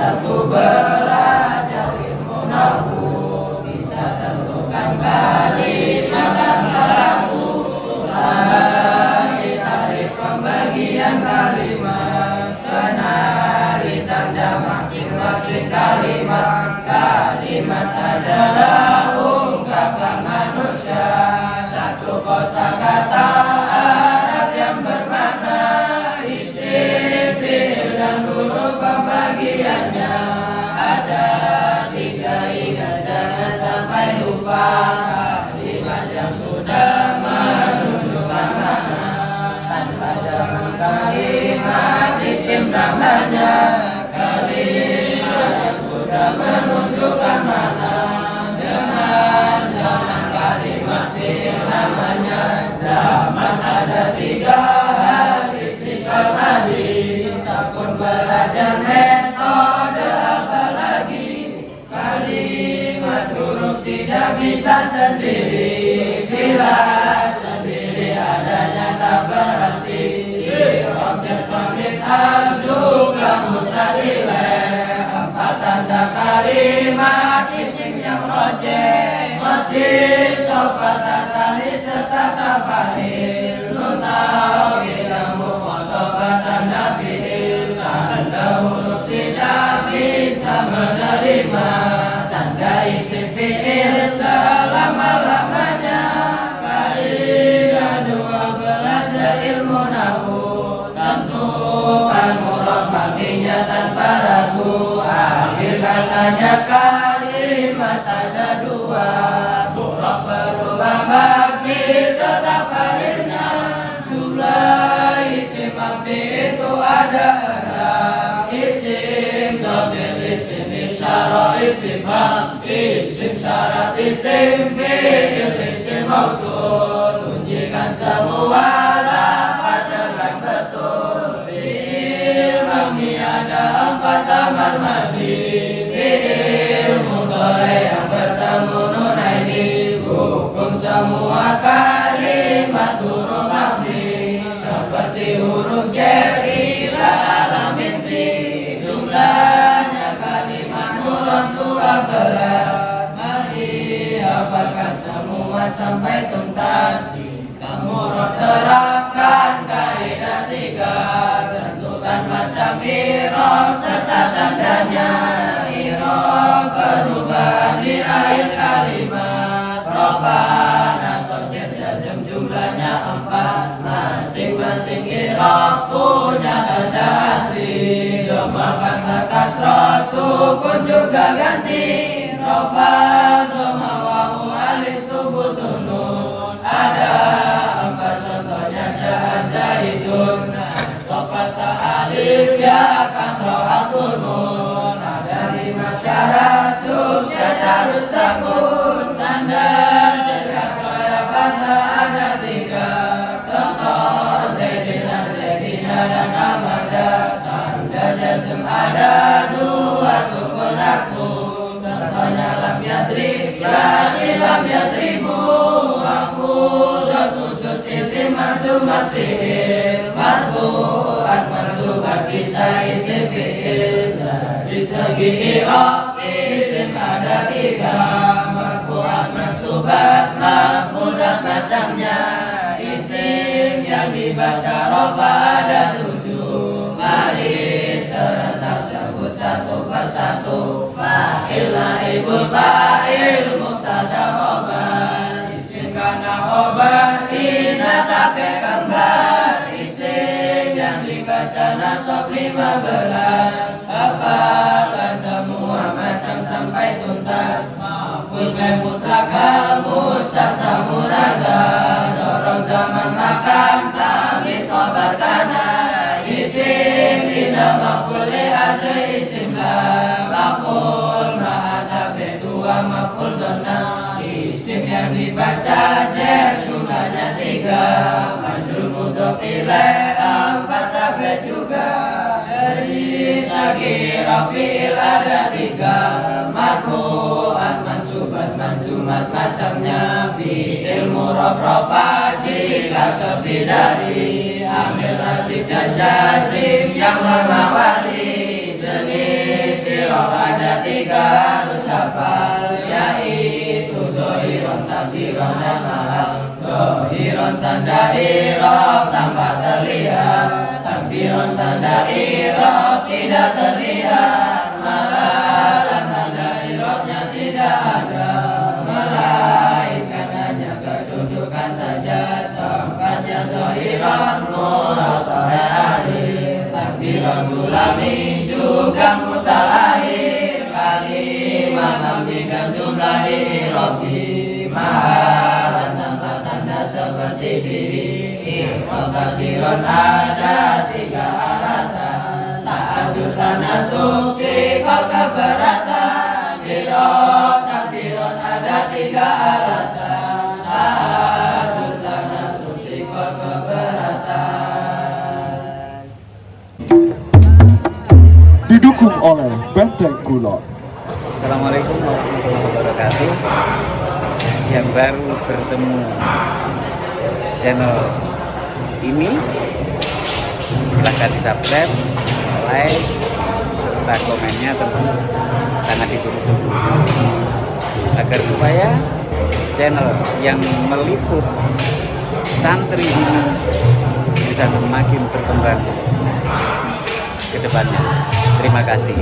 satu belajar ilmu nahwu, bisa tentukan kalimat tanpa ragu. Bagi tarif pembagian kalimat, kenali tanda masing-masing kalimat. Kalimat adalah ungkapan manusia, satu kosakata Arab yang bermakna isim, fi'il dan huruf pembagiannya ada 3. Ingat jangan sampai lupa kalimat yang sudah menunjukkan makna. Tanpa jamak kalimat isim namanya, kalimat yang sudah menunjukkan makna. Dengan zaman kalimat fi'il namanya, zaman ada 3 hal istiqlal hadis. Takun belajar metode apalagi, kalimat huruf tidak bisa sendiri. Bila sendiri adanya tak berarti. Objek tamrin al juga mustaqileh, 4 tanda kalimat isim yang rojeh. Masif, sofa, tatali, serta tafahil. Nun tawil yang mukhotobat tanda fi'il. Tanda huruf tidak bisa menerima tanda isim fi'il selama-lamanya. Kaidah 2 belajar ilmu nahwu, tentukan murad mabninya tanpa ragu. Akhir katanya kalimat ada 2, murad berubah mabni tetap akhirnya. Jumlah isim mabni itu ada 6, isim dhamir, isim isyarah, isim hal, isim syarat, isim fi'il, isim mausul. Ujikan semua lafaz dengan betul. Fi'il mabni ada 4 amar mabni, fi'il mudhari yang bertemu nun aini. Hukum semua kalimat huruf mabni, seperti huruf jar ila alamin fi. Jumlahnya kalimat murad 12. Mari hafalkan semua sampai tuntas. Kamu terapkan kaidah 3, tentukan macam i'rab serta tandanya. I'rab perubahan di akhir kalimat, rafa, nasab, jar, jazm jumlahnya 4. Masing-masing i'rab punya tanda asli. Dhamma, fathah, kasrah, sukun juga ganti. Rafa, dhamma, wawu, alif, subutun, nun. Ada 4 contohnya, ja'a, zaidun, sofata, alif, ya, kasrah, hasbun, nun. Ada 5 syarat sukses harus takun. Tanda jar, kasrah, ya, fathah ada 3. Contoh zaidina, zaidina dan amada. Tanda jazm ada 2, sukun aku. Contohnya lam yadrib, yani lam yadribu. Aku dan khusus isim marzumat fi'il, marfu'at marzubat bisa isim fi'il. Dari segi i'rab isim ada 3, marfu'at marzubat marfu'at macamnya. Isim yang dibaca rafa ada 7. Mari serentak sebut satu persatu. Fa'il, naibul fa'il, mubtada, khobar. Isim kana khobar, inatape kembar. Isim yang dibaca nasab 15. Hafalkan semua macam sampai tuntas. Maf'ul bi mutlaq al mustasna murada. Dorong zaman makan tamyiz khobar kana. Isim inna maf'ul li ajli isim la. Maf'ul ma'ata B2 maf'ul donna. Isim yang dibaca jar jumlahnya 3. Majrur mudhof ilaih 4 tabe juga. Dari segi rafi'il ada 3. Marfu'at mansubat manzumat macamnya. Fi'il murab rafa jika sepi dari. Ambil nasib dan jazim yang mengawali. Jenis tanda irob tanpa terlihat, takbiron tanda irob tidak terlihat, mahalan tanda irobnya tidak ada, melainkan hanya kedudukan saja, tempatnya tohiron murasahari, takbiron gulami juga mutahir, kalimah nambi dan jumlah di irobi, mahalan tanpa tanda seperti bihi, irob takbiron ada 3 alasan, ta'adur tanasuk sikol keberatan, irob takbiron ada 3 alasan, ta'adur tanasuk sikol keberatan. Didukung oleh Benteng Kulon. Assalamualaikum warahmatullahi wabarakatuh. Yang baru bertemu channel ini, silahkan di subscribe, like, serta komennya tentu sangat ditunggu-tunggu agar supaya channel yang meliput santri ini bisa semakin berkembang ke depannya. Terima kasih.